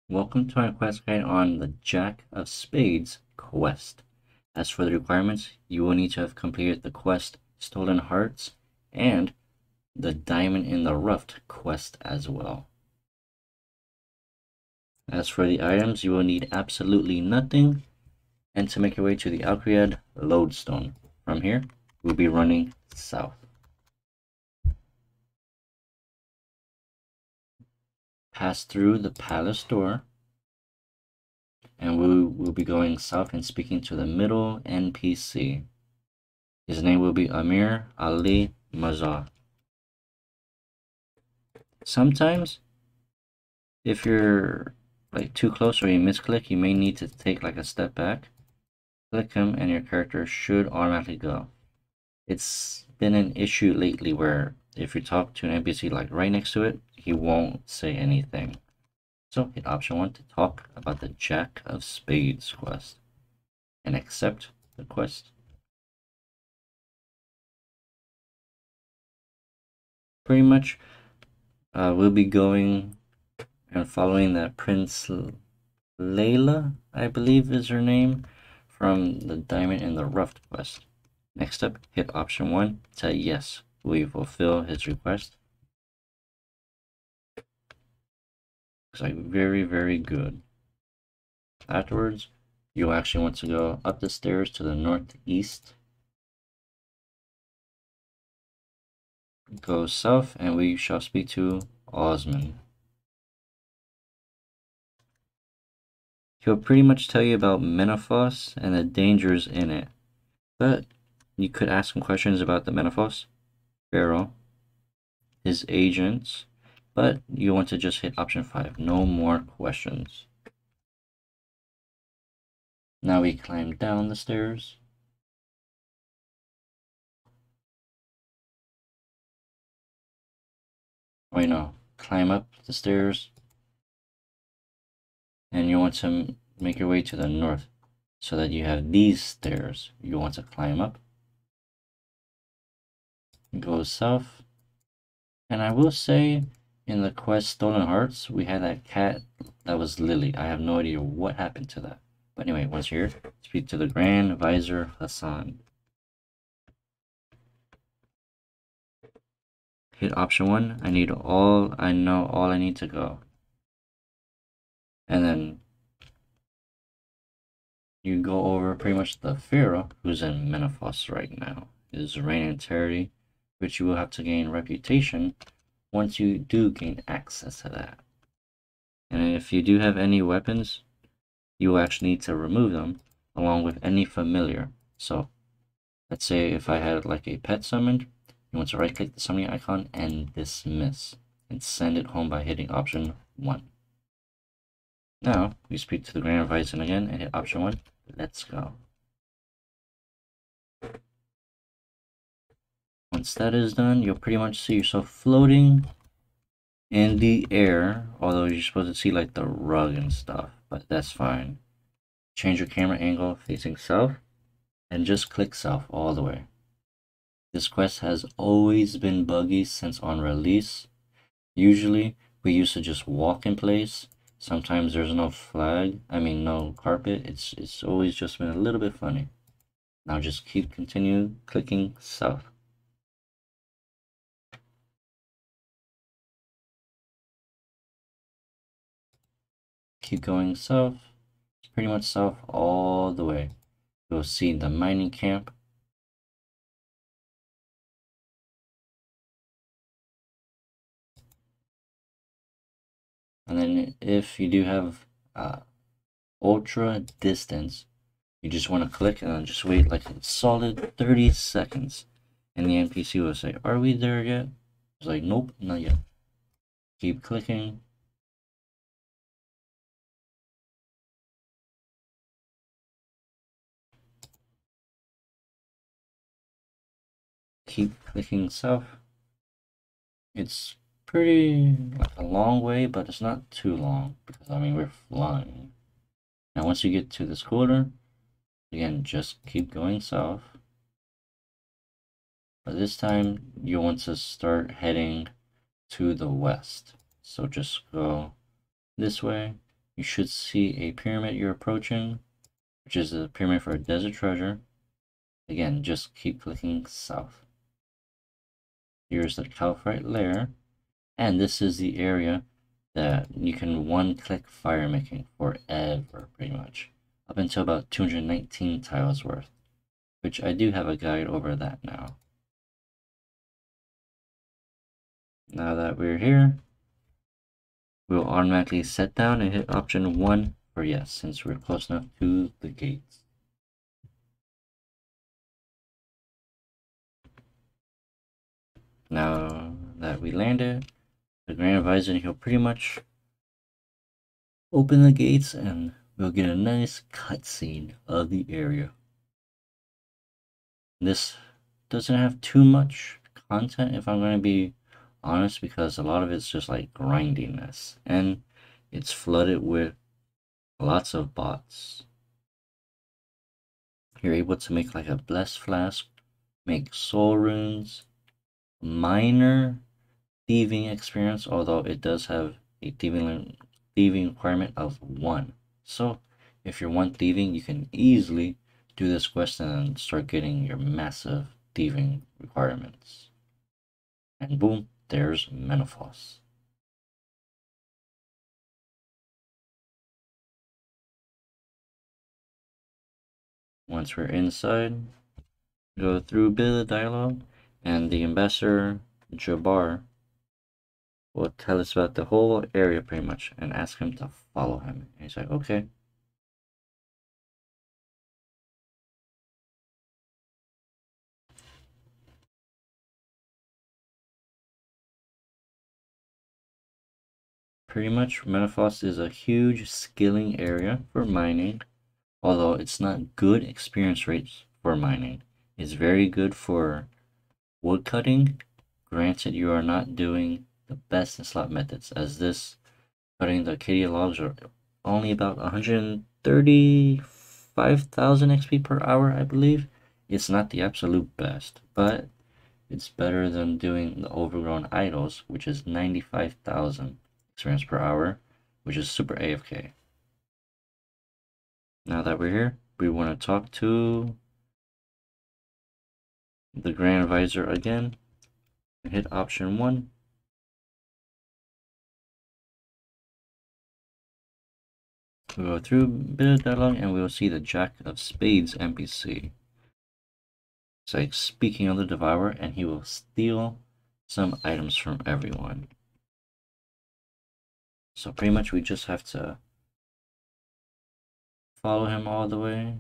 Welcome to our quest guide on the Jack of Spades quest. As for the requirements, you will need to have completed the quest Stolen Hearts and the Diamond in the Rough quest as well. As for the items, you will need absolutely nothing, and to make your way to the Alcread Lodestone. From here, we'll be running south. Pass through the palace door, and we will be going south and speaking to the middle NPC. His name will be Amir Ali Mazar. Sometimes, if you're like too close or you misclick, you may need to take like a step back. Click him and your character should automatically go. It's been an issue lately where if you talk to an NPC like right next to it, he won't say anything. So hit option 1 to talk about the Jack of Spades quest and accept the quest. Pretty much, we'll be going and following that Prince Layla, I believe is her name, from the Diamond in the Rough quest. Next up, hit option 1 to yes, we fulfill his request. It's like very good. Afterwards, you'll actually want to go up the stairs to the northeast. Go south and we shall speak to Osman. He'll pretty much tell you about Menaphos and the dangers in it. But you could ask him questions about the Menaphos, Pharaoh, his agents, but you want to just hit option 5, no more questions. Now we climb down the stairs. Wait, no, climb up the stairs. And you want to make your way to the north so that you have these stairs you want to climb up. Go south. And I will say, in the quest Stolen Hearts, we had that cat that was Lily. I have no idea what happened to that. But anyway, once you're here, speak to the Grand Vizier Hassan. Hit option 1. I know all I need to go. And then you go over pretty much the Pharaoh, who's in Menaphos right now. His reign and territory, which you will have to gain reputation once you do gain access to that. And if you do have any weapons, you will actually need to remove them along with any familiar. So let's say if I had like a pet summoned, you want to right click the summoning icon and dismiss and send it home by hitting option 1. Now we speak to the Grand Vizier again and hit option 1. Let's go. Once that is done, you'll pretty much see yourself floating in the air, although you're supposed to see like the rug and stuff, but that's fine. Change your camera angle facing south and just click south all the way. This quest has always been buggy since on release. Usually we used to just walk in place. Sometimes there's no no carpet. It's always just been a little bit funny. Now just continue clicking south. Keep going south. It's pretty much south all the way. You'll see the mining camp. And then if you do have ultra distance, you just want to click and then just wait like a solid 30 seconds. And the NPC will say, "Are we there yet?" It's like, "Nope, not yet." Keep clicking. Keep clicking south. It's pretty like a long way, but it's not too long because I mean we're flying. Now once you get to this corner, again just keep going south. But this time you want to start heading to the west. So just go this way you should see a pyramid you're approaching, which is a pyramid for a desert treasure. Again, just keep clicking south. Here's the calcite layer, and this is the area that you can one-click fire making forever, pretty much, up until about 219 tiles worth, which I do have a guide over that now. Now that we're here, we'll automatically set down and hit option 1 for yes, since we're close enough to the gates. Now that we landed, the Grand Advisor, he'll pretty much open the gates and we'll get a nice cutscene of the area. This doesn't have too much content, if I'm going to be honest, because a lot of it's just like grindiness, and it's flooded with lots of bots. You're able to make like a blessed flask, make soul runes, minor thieving experience, although it does have a thieving requirement of 1. So if you're 1 thieving, you can easily do this quest and start getting your massive thieving requirements. And boom, there's Menaphos. Once we're inside, go through a bit of the dialogue, and the ambassador Jabbar will tell us about the whole area pretty much and ask him to follow him. And he's like, okay. Pretty much, Menaphos is a huge skilling area for mining, although it's not good experience rates for mining. It's very good for woodcutting. Granted, you are not doing the best in slot methods, as this cutting the Acacia logs are only about 135,000 XP per hour, I believe. It's not the absolute best, but it's better than doing the overgrown idols, which is 95,000 experience per hour, which is super AFK. Now that we're here, we want to talk to the Grand Advisor again and hit option 1. We'll go through a bit of dialogue and we'll see the Jack of Spades NPC. It's like speaking of the Devourer, and he will steal some items from everyone. So pretty much we just have to follow him all the way.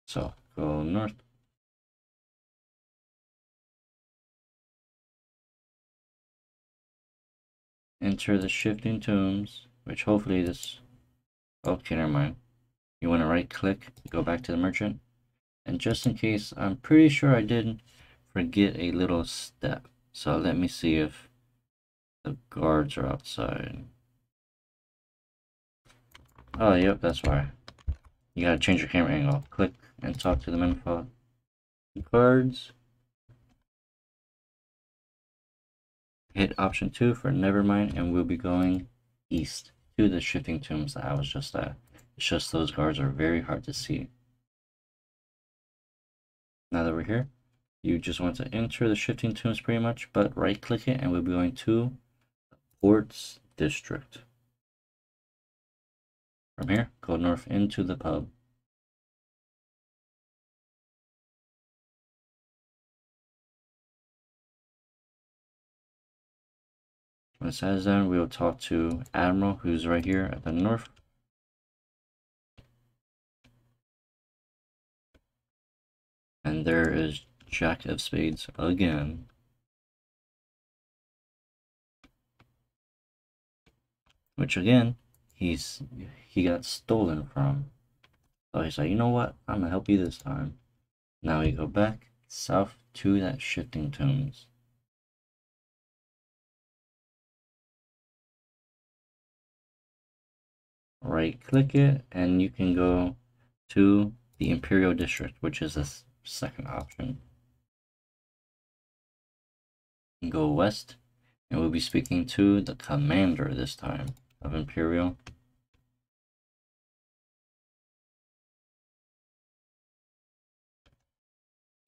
So go north. Enter the shifting tombs, which hopefully this... Okay, never mind. You want to right click, go back to the merchant. And just in case, I'm pretty sure I did forget a little step. So let me see if the guards are outside. Oh, yep, that's why. You gotta change your camera angle. Click and talk to the Menaphos guards. Hit option 2 for Nevermind, and we'll be going east to the shifting tombs that I was just at. It's just those guards are very hard to see. Now that we're here, you just want to enter the shifting tombs pretty much, but right click it and we'll be going to Ports District. From here, go north into the pub. Once that is done, we'll talk to Admiral, who's right here at the north. And there is Jack of Spades again. Which again, he got stolen from. So he's like, you know what? I'm gonna help you this time. Now we go back south to that shifting tombs. Right click it and you can go to the Imperial District, which is the second option. Go west, and we'll be speaking to the commander this time of Imperial.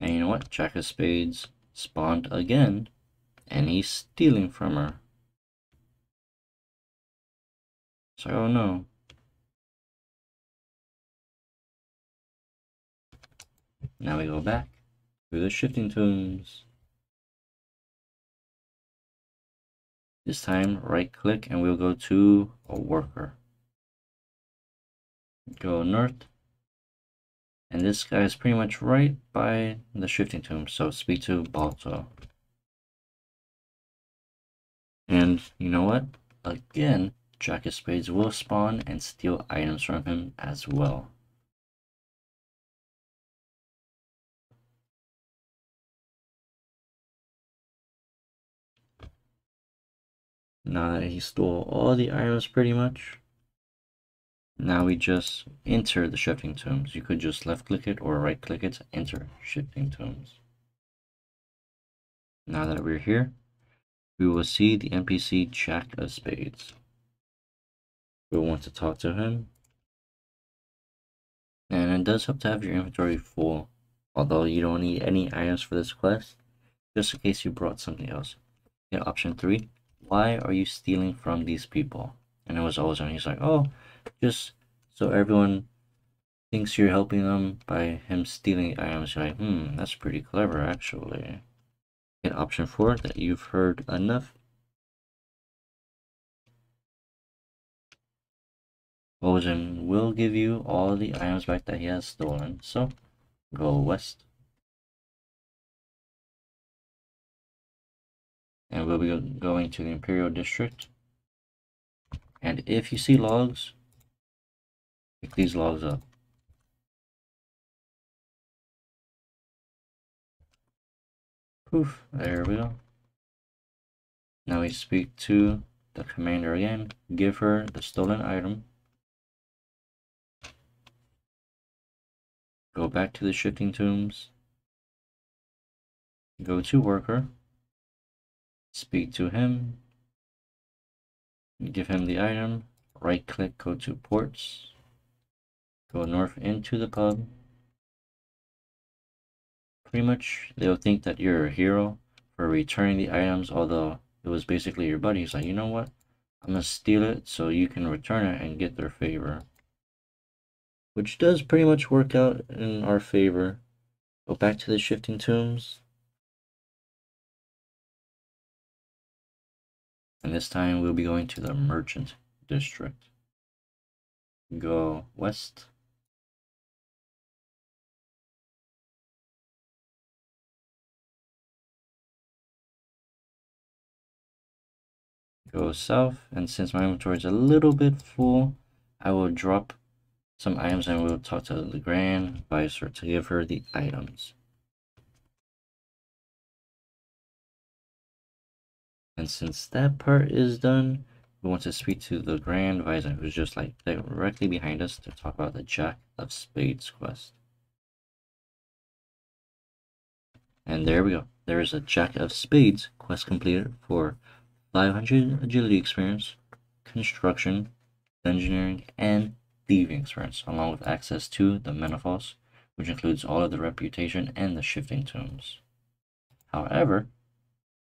And you know what? Jack of Spades spawned again, and he's stealing from her. So, oh no. Now we go back to the shifting tombs. This time, right click, and we'll go to a worker. Go north. And this guy is pretty much right by the shifting tomb, so speak to Balto. And you know what? Again, Jack of Spades will spawn and steal items from him as well. Now that he stole all the items pretty much, now we just enter the shifting tombs. You could just left click it or right click it to enter shifting tombs. Now that we're here, we will see the NPC Jack of Spades. We'll want to talk to him. And it does help to have your inventory full, although you don't need any items for this quest, just in case you brought something else. Hit option 3. Why are you stealing from these people? And it was always on. He's like, oh, just so everyone thinks you're helping them by him stealing items. You're like, that's pretty clever actually. Hit option 4. That you've heard enough. Ozen will give you all the items back that he has stolen, so go west. And we'll be going to the Imperial District. And if you see logs, pick these logs up. Poof, there we go. Now we speak to the commander again, give her the stolen item. Go back to the shifting tombs. Go to worker. Speak to him. Give him the item. Right click, go to ports. Go north into the pub. Pretty much, they'll think that you're a hero for returning the items, although it was basically your buddy. He's like, you know what? I'm gonna steal it so you can return it and get their favor. Which does pretty much work out in our favor. Go back to the shifting tombs. And this time we'll be going to the merchant district. Go west. Go south, and since my inventory is a little bit full, I will drop some items and we'll talk to the Grand Vizier to give her the items. And since that part is done, we want to speak to the Grand Vizier, who's just like directly behind us, to talk about the Jack of Spades quest. And there we go. There is a Jack of Spades quest completed for 500 agility experience, construction, engineering, and thieving experience, along with access to the Menaphos, which includes all of the reputation and the shifting tombs. However,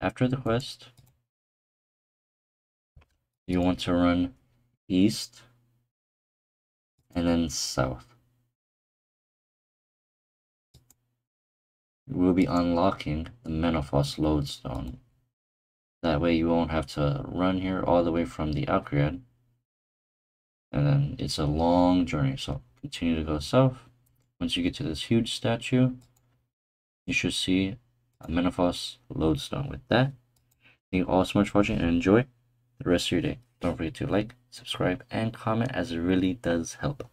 after the quest, you want to run east and then south. We'll be unlocking the Menaphos lodestone. That way you won't have to run here all the way from the Alcread. And then it's a long journey, so continue to go south. Once you get to this huge statue, you should see a Menaphos lodestone. With that, thank you all so much for watching and enjoy the rest of your day. Don't forget to like, subscribe, and comment, as it really does help.